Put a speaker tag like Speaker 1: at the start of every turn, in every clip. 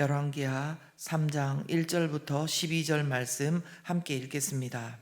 Speaker 1: 열왕기하 3장 1절부터 12절 말씀 함께 읽겠습니다.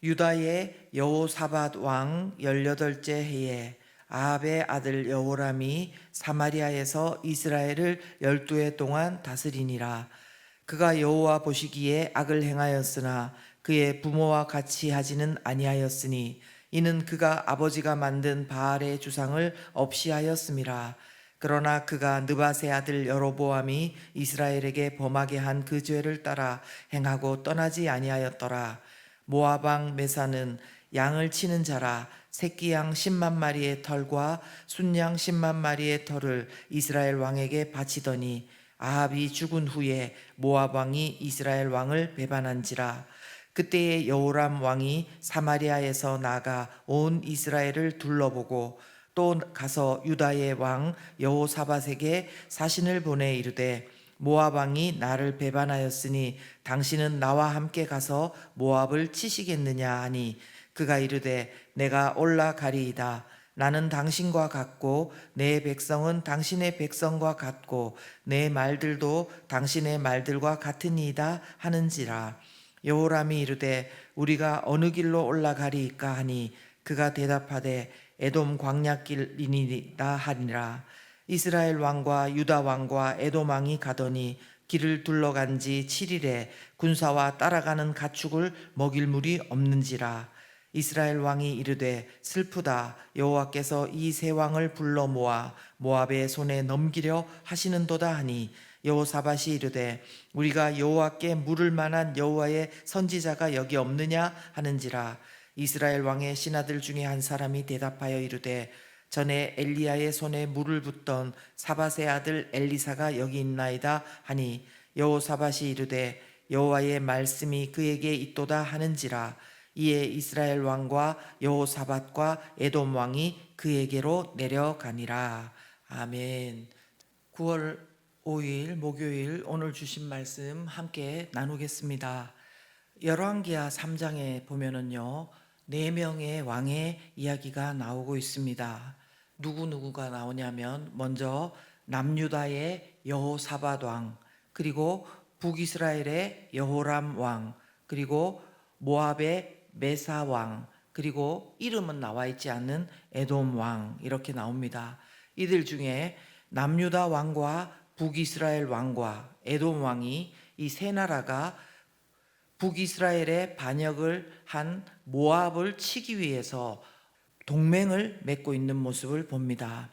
Speaker 1: 유다의 여호사밧 왕 18째 해에 아합의 아들 여호람이 사마리아에서 이스라엘을 12해 동안 다스리니라. 그가 여호와 보시기에 악을 행하였으나 그의 부모와 같이 하지는 아니하였으니 이는 그가 아버지가 만든 바알의 주상을 없이 하였음이라. 그러나 그가 느밧의 아들 여로보암이 이스라엘에게 범하게 한 그 죄를 따라 행하고 떠나지 아니하였더라. 모압 왕 메사는 양을 치는 자라. 새끼 양 10만 마리의 털과 순양 10만 마리의 털을 이스라엘 왕에게 바치더니 아합이 죽은 후에 모압 왕이 이스라엘 왕을 배반한지라. 그때에 여호람 왕이 사마리아에서 나가 온 이스라엘을 둘러보고 또 가서 유다의 왕 여호사밧에게 사신을 보내 이르되 모압 왕이 나를 배반하였으니 당신은 나와 함께 가서 모압을 치시겠느냐 하니 그가 이르되 내가 올라가리이다. 나는 당신과 같고 내 백성은 당신의 백성과 같고 내 말들도 당신의 말들과 같으니이다 하는지라. 여호람이 이르되 우리가 어느 길로 올라가리이까 하니 그가 대답하되 에돔 광야길이니이다 하니라. 이스라엘 왕과 유다 왕과 에돔 왕이 가더니 길을 둘러간 지 7일에 군사와 따라가는 가축을 먹일 물이 없는지라. 이스라엘 왕이 이르되 슬프다. 여호와께서 이 세 왕을 불러 모아 모압의 손에 넘기려 하시는도다 하니 여호사밧이 이르되 우리가 여호와께 물을 만한 여호와의 선지자가 여기 없느냐 하는지라. 이스라엘 왕의 신하들 중에 한 사람이 대답하여 이르되 전에 엘리야의 손에 물을 붓던 사밧의 아들 엘리사가 여기 있나이다 하니 여호사밧이 이르되 여호와의 말씀이 그에게 있도다 하는지라. 이에 이스라엘 왕과 여호사밧과 에돔 왕이 그에게로 내려가니라. 아멘. 9월 5일 목요일 오늘 주신 말씀 함께 나누겠습니다. 열왕기하 3장에 보면은요 4명의 왕의 이야기가 나오고 있습니다. 누구누구가 나오냐면 먼저 남유다의 여호사밧 왕, 그리고 북이스라엘의 여호람 왕, 그리고 모압의 메사 왕, 그리고 이름은 나와 있지 않는 에돔 왕, 이렇게 나옵니다. 이들 중에 남유다 왕과 북이스라엘 왕과 에돔 왕이 이 세 나라가 북이스라엘의 반역을 한 모압을 치기 위해서 동맹을 맺고 있는 모습을 봅니다.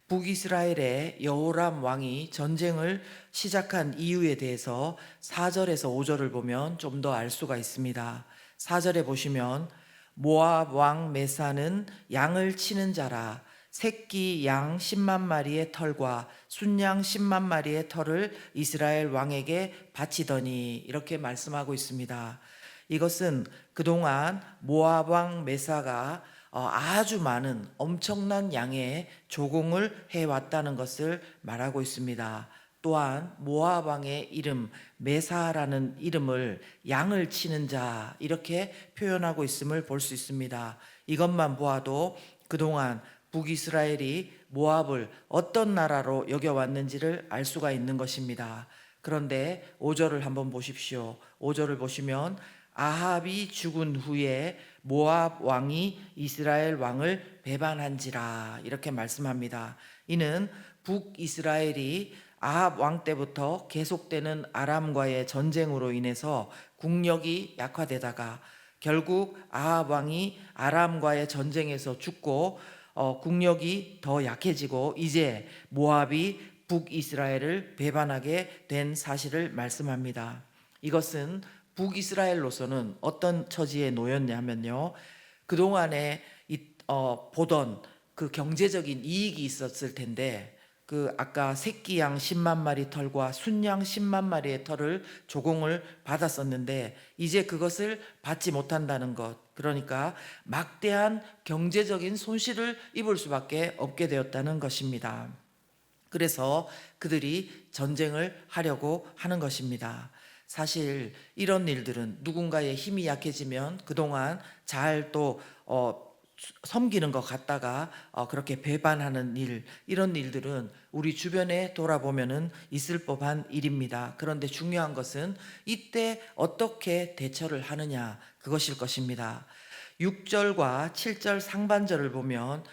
Speaker 1: 북이스라엘의 여호람 왕이 전쟁을 시작한 이유에 대해서 4절에서 5절을 보면 좀 더 알 수가 있습니다. 4절에 보시면 모압 왕 메사는 양을 치는 자라. 새끼 양 10만 마리의 털과 순양 10만 마리의 털을 이스라엘 왕에게 바치더니 이렇게 말씀하고 있습니다. 이것은 그동안 모압 왕 메사가 아주 많은 엄청난 양의 조공을 해왔다는 것을 말하고 있습니다. 또한 모압 왕의 이름 메사라는 이름을 양을 치는 자 이렇게 표현하고 있음을 볼 수 있습니다. 이것만 보아도 그동안 북이스라엘이 모압을 어떤 나라로 여겨왔는지를 알 수가 있는 것입니다. 그런데 5절을 한번 보십시오. 5절을 보시면 아합이 죽은 후에 모압 왕이 이스라엘 왕을 배반한지라 이렇게 말씀합니다. 이는 북이스라엘이 아합 왕 때부터 계속되는 아람과의 전쟁으로 인해서 국력이 약화되다가 결국 아합 왕이 아람과의 전쟁에서 죽고 국력이 더 약해지고 이제 모압이 북이스라엘을 배반하게 된 사실을 말씀합니다. 이것은 북이스라엘로서는 어떤 처지에 놓였냐면요. 그동안에 보던 그 경제적인 이익이 있었을 텐데 그 아까 새끼 양 10만 마리 털과 순양 10만 마리의 털을 조공을 받았었는데 이제 그것을 받지 못한다는 것. 그러니까 막대한 경제적인 손실을 입을 수밖에 없게 되었다는 것입니다. 그래서 그들이 전쟁을 하려고 하는 것입니다. 사실 이런 일들은 누군가의 힘이 약해지면 그동안 잘 또 섬기는 것 같다가 그렇게 배반하는 일, 이런 일들은 우리 주변에 돌아보면은 있을 법한 일입니다. 그런데 중요한 것은 이때 어떻게 대처를 하느냐, 그것일 것입니다. 6절과 7절 상반절을 보면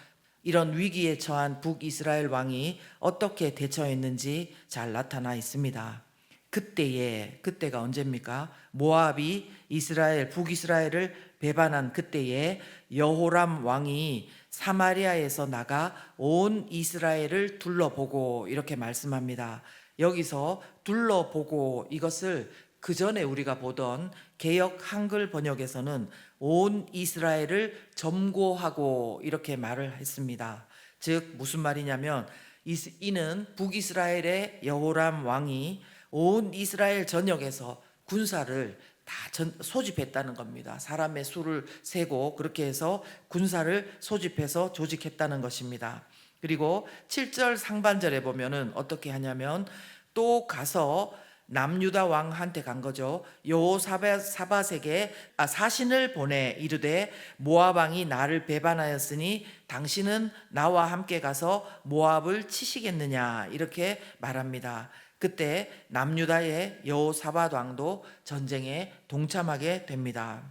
Speaker 1: 이런 위기에 처한 북이스라엘 왕이 어떻게 대처했는지 잘 나타나 있습니다. 그때가 언제입니까? 모압이 북이스라엘을 배반한 그때에 여호람 왕이 사마리아에서 나가 온 이스라엘을 둘러보고, 이렇게 말씀합니다. 여기서 둘러보고, 이것을 그 전에 우리가 보던 개역 한글 번역에서는 온 이스라엘을 점거하고, 이렇게 말을 했습니다. 즉 무슨 말이냐면, 이는 북이스라엘의 여호람 왕이 온 이스라엘 전역에서 군사를 다 소집했다는 겁니다. 사람의 수를 세고 그렇게 해서 군사를 소집해서 조직했다는 것입니다. 그리고 7절 상반절에 보면은 어떻게 하냐면, 또 가서 남유다 왕한테 간 거죠. 여호사밧에게 사신을 보내 이르되, 모압 왕이 나를 배반하였으니 당신은 나와 함께 가서 모압을 치시겠느냐, 이렇게 말합니다. 그때 남유다의 여호사밧 왕도 전쟁에 동참하게 됩니다.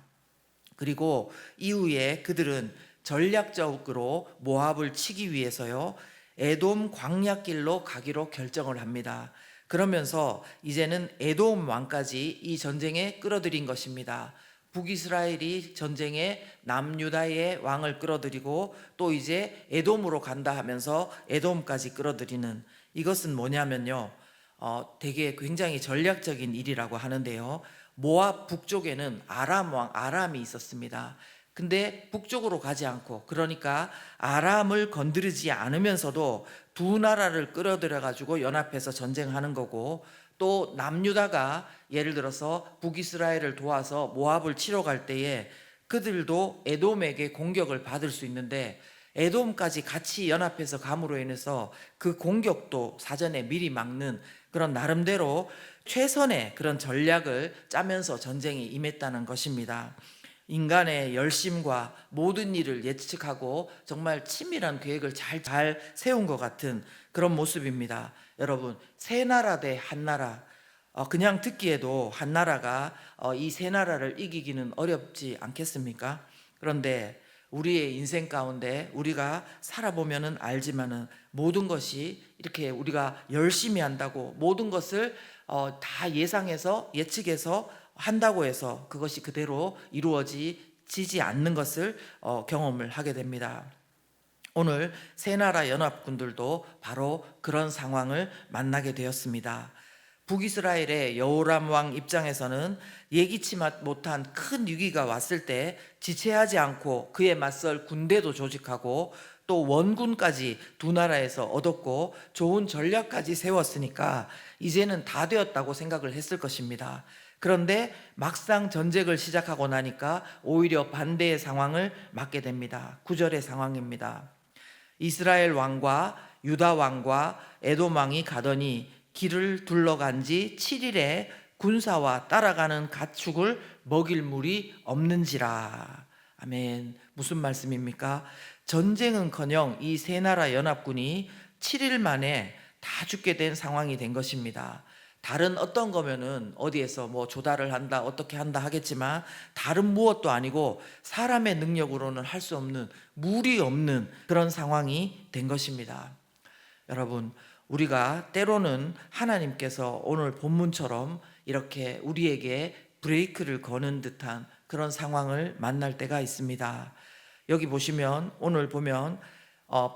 Speaker 1: 그리고 이후에 그들은 전략적으로 모압을 치기 위해서요, 에돔 광야길로 가기로 결정을 합니다. 그러면서 이제는 에돔 왕까지 이 전쟁에 끌어들인 것입니다. 북이스라엘이 전쟁에 남유다의 왕을 끌어들이고 또 이제 에돔으로 간다 하면서 에돔까지 끌어들이는, 이것은 뭐냐면요, 되게 굉장히 전략적인 일이라고 하는데요, 모압 북쪽에는 아람이 있었습니다. 근데 북쪽으로 가지 않고, 그러니까 아람을 건드리지 않으면서도 두 나라를 끌어들여 가지고 연합해서 전쟁하는 거고, 또 남유다가 예를 들어서 북이스라엘을 도와서 모압을 치러 갈 때에 그들도 에돔에게 공격을 받을 수 있는데, 에돔까지 같이 연합해서 감으로 인해서 그 공격도 사전에 미리 막는 그런 나름대로 최선의 그런 전략을 짜면서 전쟁에 임했다는 것입니다. 인간의 열심과 모든 일을 예측하고 정말 치밀한 계획을 잘 세운 것 같은 그런 모습입니다. 여러분, 세 나라 대 한 나라, 그냥 듣기에도 한 나라가 이 세 나라를 이기기는 어렵지 않겠습니까? 그런데 우리의 인생 가운데 우리가 살아보면은 알지만은, 모든 것이 이렇게 우리가 열심히 한다고 모든 것을 다 예측해서 한다고 해서 그것이 그대로 이루어지지 않는 것을 경험을 하게 됩니다. 오늘 세 나라 연합군들도 바로 그런 상황을 만나게 되었습니다. 북이스라엘의 여호람 왕 입장에서는 예기치 못한 큰 위기가 왔을 때 지체하지 않고 그에 맞설 군대도 조직하고 또 원군까지 두 나라에서 얻었고 좋은 전략까지 세웠으니까 이제는 다 되었다고 생각을 했을 것입니다. 그런데 막상 전쟁을 시작하고 나니까 오히려 반대의 상황을 맞게 됩니다. 9절의 상황입니다. 이스라엘 왕과 유다 왕과 에돔 왕이 가더니 길을 둘러간 지 7일에 군사와 따라가는 가축을 먹일 물이 없는지라. 아멘. 무슨 말씀입니까? 전쟁은커녕 이 세 나라 연합군이 7일 만에 다 죽게 된 상황이 된 것입니다. 다른 어떤 거면은 어디에서 뭐 조달을 한다, 어떻게 한다 하겠지만, 다른 무엇도 아니고 사람의 능력으로는 할 수 없는, 물이 없는 그런 상황이 된 것입니다. 여러분, 우리가 때로는 하나님께서 오늘 본문처럼 이렇게 우리에게 브레이크를 거는 듯한 그런 상황을 만날 때가 있습니다. 여기 보시면, 오늘 보면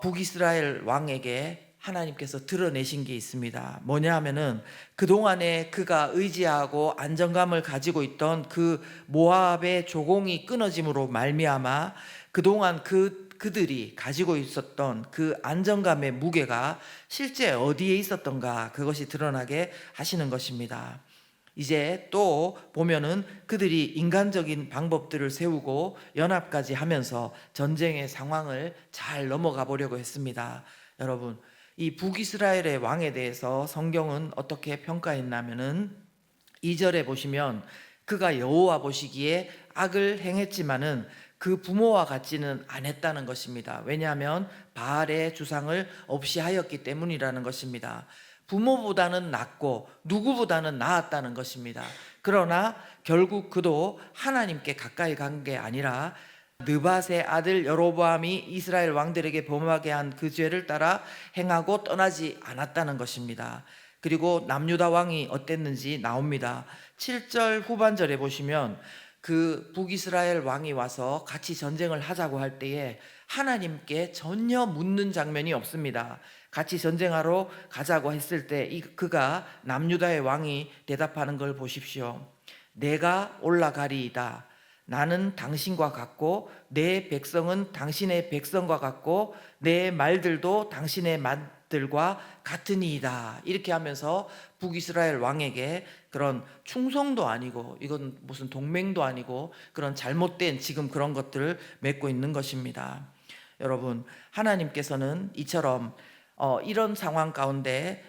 Speaker 1: 북이스라엘 왕에게 하나님께서 드러내신 게 있습니다. 뭐냐 하면은, 그동안에 그가 의지하고 안정감을 가지고 있던 그 모압의 조공이 끊어짐으로 말미암아 그동안 그들이 가지고 있었던 그 안정감의 무게가 실제 어디에 있었던가, 그것이 드러나게 하시는 것입니다. 이제 또 보면은 그들이 인간적인 방법들을 세우고 연합까지 하면서 전쟁의 상황을 잘 넘어가 보려고 했습니다. 여러분, 이 북이스라엘의 왕에 대해서 성경은 어떻게 평가했냐면은, 2절에 보시면 그가 여호와 보시기에 악을 행했지만은 그 부모와 같지는 않았다는 것입니다. 왜냐하면 바알의 주상을 없이 하였기 때문이라는 것입니다. 부모보다는 낫고 누구보다는 나았다는 것입니다. 그러나 결국 그도 하나님께 가까이 간 게 아니라 느밧의 아들 여로보암이 이스라엘 왕들에게 범하게 한 그 죄를 따라 행하고 떠나지 않았다는 것입니다. 그리고 남유다 왕이 어땠는지 나옵니다. 7절 후반절에 보시면 그 북이스라엘 왕이 와서 같이 전쟁을 하자고 할 때에 하나님께 전혀 묻는 장면이 없습니다. 같이 전쟁하러 가자고 했을 때 그가 남유다의 왕이 대답하는 걸 보십시오. 내가 올라가리이다. 나는 당신과 같고 내 백성은 당신의 백성과 같고 내 말들도 당신의 말들과 같으니이다. 이렇게 하면서 북이스라엘 왕에게 그런 충성도 아니고 이건 무슨 동맹도 아니고 그런 잘못된 지금 그런 것들을 맺고 있는 것입니다. 여러분, 하나님께서는 이처럼 이런 상황 가운데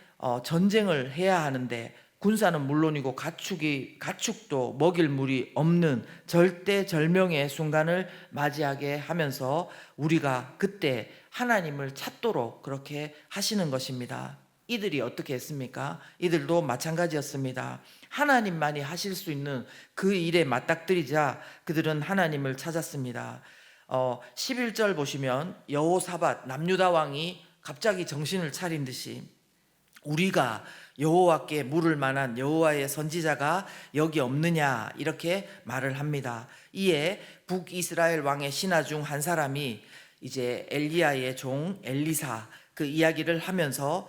Speaker 1: 전쟁을 해야 하는데 군사는 물론이고 가축도 먹일 물이 없는 절대절명의 순간을 맞이하게 하면서 우리가 그때 하나님을 찾도록 그렇게 하시는 것입니다. 이들이 어떻게 했습니까? 이들도 마찬가지였습니다. 하나님만이 하실 수 있는 그 일에 맞닥뜨리자 그들은 하나님을 찾았습니다. 11절 보시면 여호사밧 남유다 왕이 갑자기 정신을 차린 듯이 우리가 여호와께 물을 만한 여호와의 선지자가 여기 없느냐 이렇게 말을 합니다. 이에 북이스라엘 왕의 신하 중 한 사람이 이제 엘리야의 종 엘리사 그 이야기를 하면서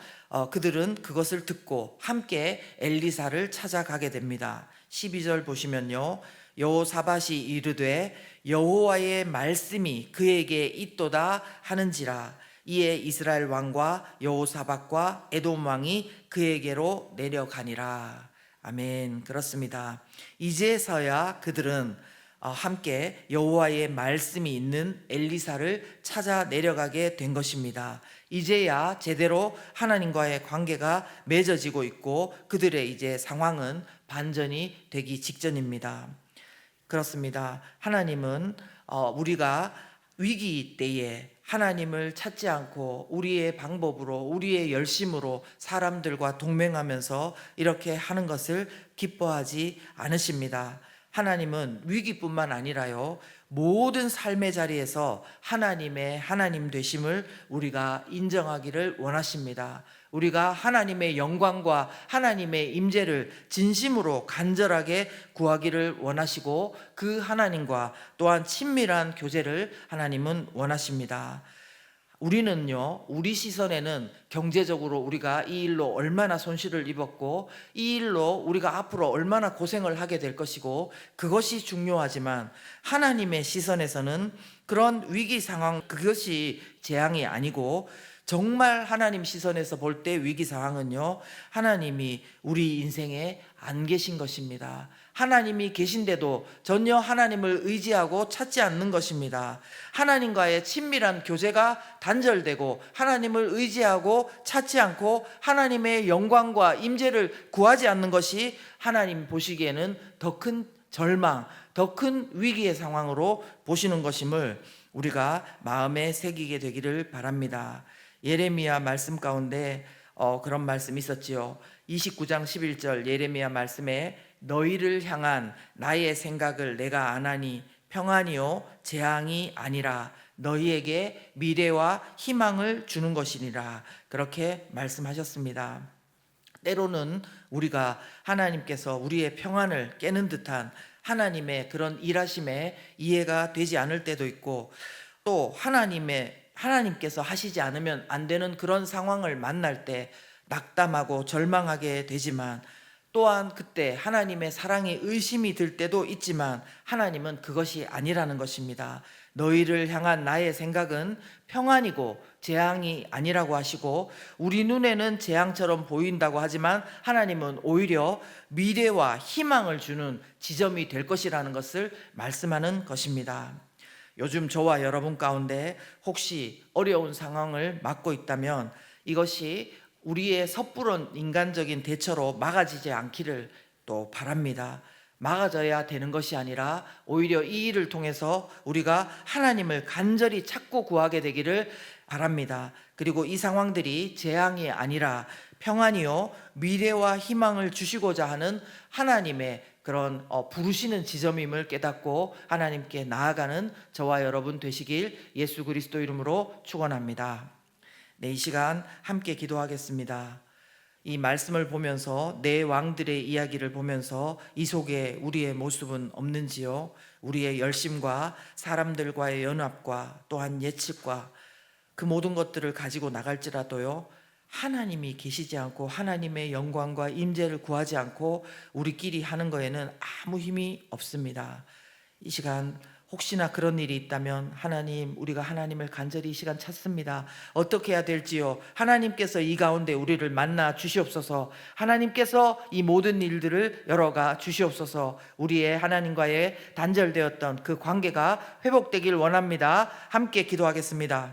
Speaker 1: 그들은 그것을 듣고 함께 엘리사를 찾아가게 됩니다. 12절 보시면요, 여호사밧이 이르되 여호와의 말씀이 그에게 있도다 하는지라. 이에 이스라엘 왕과 여호사밧과 에돔 왕이 그에게로 내려가니라. 아멘. 그렇습니다. 이제서야 그들은 함께 여호와의 말씀이 있는 엘리사를 찾아 내려가게 된 것입니다. 이제야 제대로 하나님과의 관계가 맺어지고 있고 그들의 이제 상황은 반전이 되기 직전입니다. 그렇습니다. 하나님은 우리가 위기 때에 하나님을 찾지 않고 우리의 방법으로 우리의 열심으로 사람들과 동맹하면서 이렇게 하는 것을 기뻐하지 않으십니다. 하나님은 위기뿐만 아니라요, 모든 삶의 자리에서 하나님의 하나님 되심을 우리가 인정하기를 원하십니다. 우리가 하나님의 영광과 하나님의 임재를 진심으로 간절하게 구하기를 원하시고 그 하나님과 또한 친밀한 교제를 하나님은 원하십니다. 우리는요, 우리 시선에는 경제적으로 우리가 이 일로 얼마나 손실을 입었고 이 일로 우리가 앞으로 얼마나 고생을 하게 될 것이고 그것이 중요하지만 하나님의 시선에서는 그런 위기 상황 그것이 재앙이 아니고 정말 하나님 시선에서 볼 때 위기 상황은요, 하나님이 우리 인생에 안 계신 것입니다. 하나님이 계신데도 전혀 하나님을 의지하고 찾지 않는 것입니다. 하나님과의 친밀한 교제가 단절되고 하나님을 의지하고 찾지 않고 하나님의 영광과 임재를 구하지 않는 것이 하나님 보시기에는 더 큰 절망, 더 큰 위기의 상황으로 보시는 것임을 우리가 마음에 새기게 되기를 바랍니다. 예레미야 말씀 가운데 그런 말씀이 있었지요. 29장 11절 예레미야 말씀에 너희를 향한 나의 생각을 내가 아나니 평안이요 재앙이 아니라 너희에게 미래와 희망을 주는 것이니라. 그렇게 말씀하셨습니다. 때로는 우리가 하나님께서 우리의 평안을 깨는 듯한 하나님의 그런 일하심에 이해가 되지 않을 때도 있고 또 하나님께서 하시지 않으면 안 되는 그런 상황을 만날 때 낙담하고 절망하게 되지만 또한 그때 하나님의 사랑에 의심이 들 때도 있지만 하나님은 그것이 아니라는 것입니다. 너희를 향한 나의 생각은 평안이고 재앙이 아니라고 하시고 우리 눈에는 재앙처럼 보인다고 하지만 하나님은 오히려 미래와 희망을 주는 지점이 될 것이라는 것을 말씀하는 것입니다. 요즘 저와 여러분 가운데 혹시 어려운 상황을 맞고 있다면 이것이 우리의 섣부른 인간적인 대처로 막아지지 않기를 또 바랍니다. 막아져야 되는 것이 아니라 오히려 이 일을 통해서 우리가 하나님을 간절히 찾고 구하게 되기를 바랍니다. 그리고 이 상황들이 재앙이 아니라 평안이요 미래와 희망을 주시고자 하는 하나님의 그런 부르시는 지점임을 깨닫고 하나님께 나아가는 저와 여러분 되시길 예수 그리스도 이름으로 축원합니다. 네, 이 시간 함께 기도하겠습니다. 이 말씀을 보면서 내 왕들의 이야기를 보면서 이 속에 우리의 모습은 없는지요? 우리의 열심과 사람들과의 연합과 또한 예측과 그 모든 것들을 가지고 나갈지라도요, 하나님이 계시지 않고 하나님의 영광과 임재를 구하지 않고 우리끼리 하는 거에는 아무 힘이 없습니다. 이 시간 혹시나 그런 일이 있다면 하나님, 우리가 하나님을 간절히 이 시간 찾습니다. 어떻게 해야 될지요? 하나님께서 이 가운데 우리를 만나 주시옵소서. 하나님께서 이 모든 일들을 열어가 주시옵소서. 우리의 하나님과의 단절되었던 그 관계가 회복되길 원합니다. 함께 기도하겠습니다.